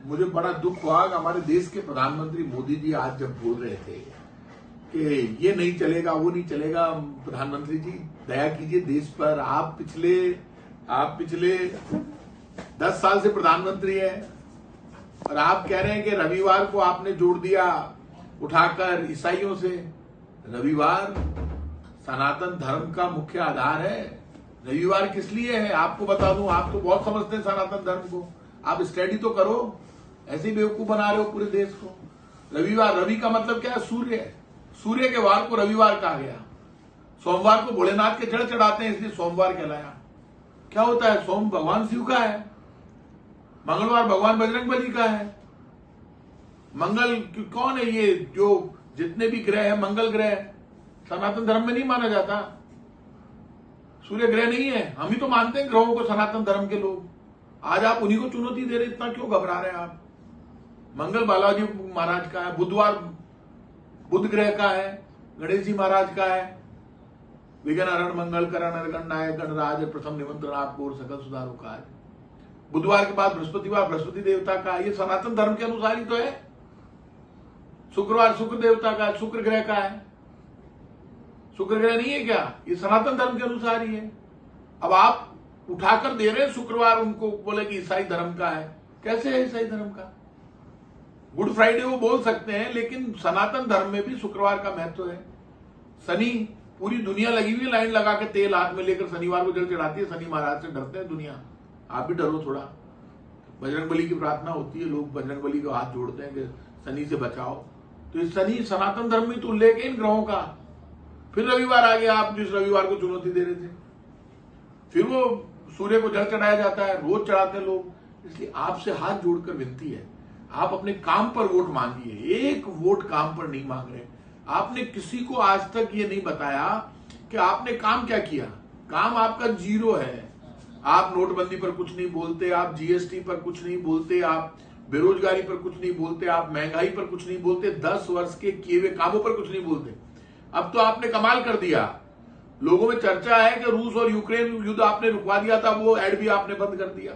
मुझे बड़ा दुख हुआ कि हमारे देश के प्रधानमंत्री मोदी जी आज जब बोल रहे थे कि ये नहीं चलेगा वो नहीं चलेगा। प्रधानमंत्री जी दया कीजिए देश पर। आप पिछले 10 साल से प्रधानमंत्री है और आप कह रहे हैं कि रविवार को आपने जोड़ दिया उठाकर ईसाइयों से। रविवार सनातन धर्म का मुख्य आधार है। रविवार किस लिए है आपको बता दूं। आप तो बहुत समझते हैं सनातन धर्म को, आप स्टडी तो करो। ऐसे ही बेवकूफ बना रहे हो पूरे देश को। रविवार, रवि का मतलब क्या है? सूर्य है। सूर्य के वार को रविवार कहा गया। सोमवार को भोलेनाथ के जड़ चढ़ाते हैं इसलिए सोमवार कहलाया। क्या होता है? सोम भगवान शिव का है, मंगलवार भगवान बजरंगबली का है। मंगल कौन है? ये जो जितने भी ग्रह है मंगल ग्रह सनातन धर्म में नहीं माना जाता। सूर्य ग्रह नहीं है। हम ही तो मानते हैं ग्रहों को सनातन धर्म के लोग। आज आप उन्हीं को चुनौती दे रहे, इतना क्यों घबरा रहे हैं आप? मंगल बालाजी महाराज का है, बुधवार बुध ग्रह का है, गणेश जी महाराज का है। विघ्न हरण मंगल करण गणनायक गणराज प्रथम निमंत्रण आपको और सकल सुधारों का है। बुधवार के बाद बृहस्पतिवार बृहस्पति देवता का। ये सनातन धर्म के अनुसार ही तो है। शुक्रवार शुक्र देवता का, शुक्र ग्रह का है। शुक्र ग्रह नहीं है क्या? ये सनातन धर्म के अनुसार ही है। अब आप उठाकर दे रहे हैं शुक्रवार उनको, बोले कि ईसाई धर्म का है। कैसे है ईसाई धर्म का? गुड फ्राइडे वो बोल सकते हैं, लेकिन सनातन धर्म में भी शुक्रवार का महत्व है। शनि, पूरी दुनिया लगी हुई लाइन लगा के तेल हाथ में लेकर शनिवार को जल चढ़ाती है। शनि महाराज से डरते हैं दुनिया। आप भी डरो थोड़ा। बजरंगबली की प्रार्थना होती है, लोग बजरंगबली को हाथ जोड़ते हैं कि शनि से बचाओ। तो इस शनि सनातन धर्म में तो उल्लेख है इन ग्रहों का। फिर रविवार आ गया, आप जिस रविवार को चुनौती दे रहे थे। फिर वो सूर्य को जल चढ़ाया जाता है, रोज चढ़ाते हैं लोग। इसलिए आपसे हाथ जोड़कर विनती है, आप अपने काम पर वोट मांगिए। एक वोट काम पर नहीं मांग रहे। आपने किसी को आज तक ये नहीं बताया कि आपने काम क्या किया। काम आपका जीरो है। आप नोटबंदी पर कुछ नहीं बोलते, आप जीएसटी पर कुछ नहीं बोलते, आप बेरोजगारी पर कुछ नहीं बोलते, आप महंगाई पर कुछ नहीं बोलते, 10 वर्ष के किए हुए कामों पर कुछ नहीं बोलते। अब तो आपने कमाल कर दिया। लोगों में चर्चा है कि रूस और यूक्रेन युद्ध आपने रुकवा दिया था, वो ऐड भी आपने बंद कर दिया।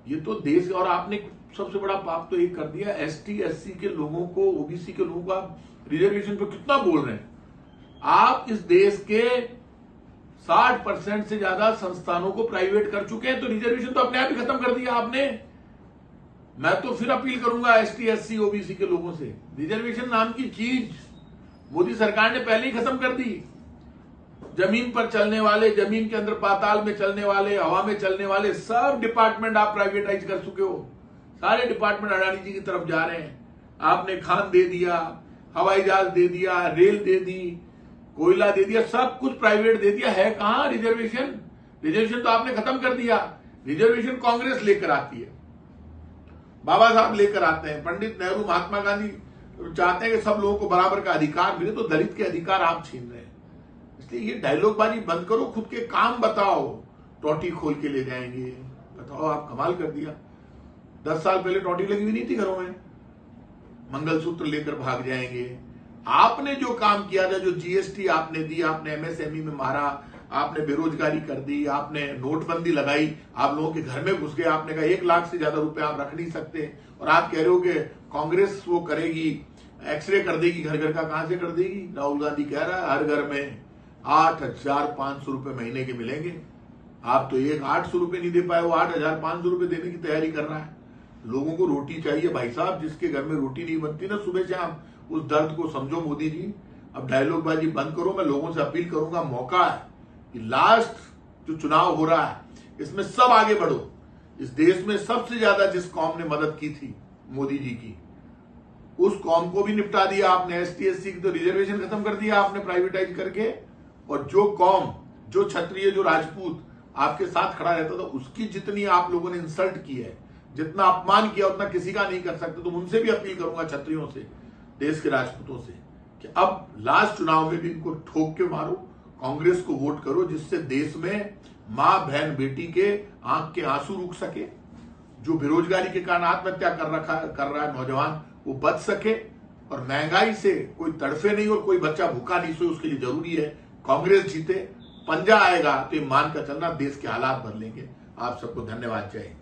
ये तो देश, और आपने सबसे बड़ा पाप तो एक कर दिया, एसटी एससी के लोगों को, ओबीसी के लोगों को आप रिजर्वेशन पर कितना बोल रहे हैं। आप इस देश के 60% से ज्यादा संस्थानों को प्राइवेट कर चुके हैं, तो रिजर्वेशन तो अपने आप ही खत्म कर दिया आपने। मैं तो फिर अपील करूंगा एसटी एससी ओबीसी के लोगों से, रिजर्वेशन नाम की चीज मोदी सरकार ने पहले ही खत्म कर दी। जमीन पर चलने वाले, जमीन के अंदर पाताल में चलने वाले, हवा में चलने वाले सब डिपार्टमेंट आप प्राइवेटाइज कर चुके हो। सारे डिपार्टमेंट अडानी जी की तरफ जा रहे हैं। आपने खान दे दिया, हवाई जहाज दे दिया, रेल दे दी, कोयला दे दिया, सब कुछ प्राइवेट दे दिया। है कहां रिजर्वेशन? रिजर्वेशन तो आपने खत्म कर दिया। रिजर्वेशन कांग्रेस लेकर आती है, बाबा साहब लेकर आते हैं, पंडित नेहरू महात्मा गांधी चाहते हैं कि सब लोगों को बराबर का अधिकार मिले, तो दलित के अधिकार आप छीन रहे हैं। इसलिए ये डायलॉगबाजी बंद करो, खुद के काम बताओ। टोटी खोल के ले जाएंगे, बताओ। आप कमाल कर दिया। 10 साल पहले टोटी लगी हुई नहीं थी घरों में, मंगलसूत्र लेकर भाग जाएंगे। आपने जो काम किया था, जो जीएसटी आपने दी, आपने एमएसएमई में मारा, आपने बेरोजगारी कर दी, आपने नोटबंदी लगाई, आप लोगों के घर में घुस गए। आपने कहा 1 लाख से ज्यादा रुपए आप रख नहीं सकते, और आप कह रहे हो कि कांग्रेस वो करेगी, एक्सरे कर देगी घर घर का। कहां से कर देगी? राहुल गांधी कह रहा है हर घर में 8,500 रुपए महीने के मिलेंगे। आप तो 800 रुपए नहीं दे पाए, वो 8,500 रुपए देने की तैयारी कर रहा है। लोगों को रोटी चाहिए भाई साहब। जिसके घर में रोटी नहीं बनती ना सुबह शाम, उस दर्द को समझो मोदी जी। अब डायलॉगबाजी बंद करो। मैं लोगों से अपील करूंगा, मौका है कि लास्ट जो चुनाव हो रहा है इसमें सब आगे बढ़ो। इस देश में सबसे ज्यादा जिस कौम ने मदद की थी मोदी जी की, उस कौम को भी निपटा दिया आपने। एसटी एससी की तो रिजर्वेशन खत्म कर दिया आपने प्राइवेटाइज करके। और जो कौम, जो क्षत्रिय, जो राजपूत आपके साथ खड़ा रहता था, उसकी जितनी आप लोगों ने इंसल्ट की है, जितना अपमान किया, उतना किसी का नहीं कर सकते। तो उनसे भी अपील करूंगा, क्षत्रियों से, देश के राजपूतों से, कि अब लास्ट चुनाव में भी इनको ठोक के मारो, कांग्रेस को वोट करो, जिससे देश में मां बहन बेटी के आंख के आंसू रुक सके। जो बेरोजगारी के कारण आत्महत्या कर रहा है नौजवान, वो बच सके, और महंगाई से कोई तड़फे नहीं और कोई बच्चा भूखा नहीं सोए। उसके लिए जरूरी है कांग्रेस जीते। पंजा आएगा तो ये मान कर चलना, देश के हालात बदलेंगे। आप सबको धन्यवाद। जय हिंद।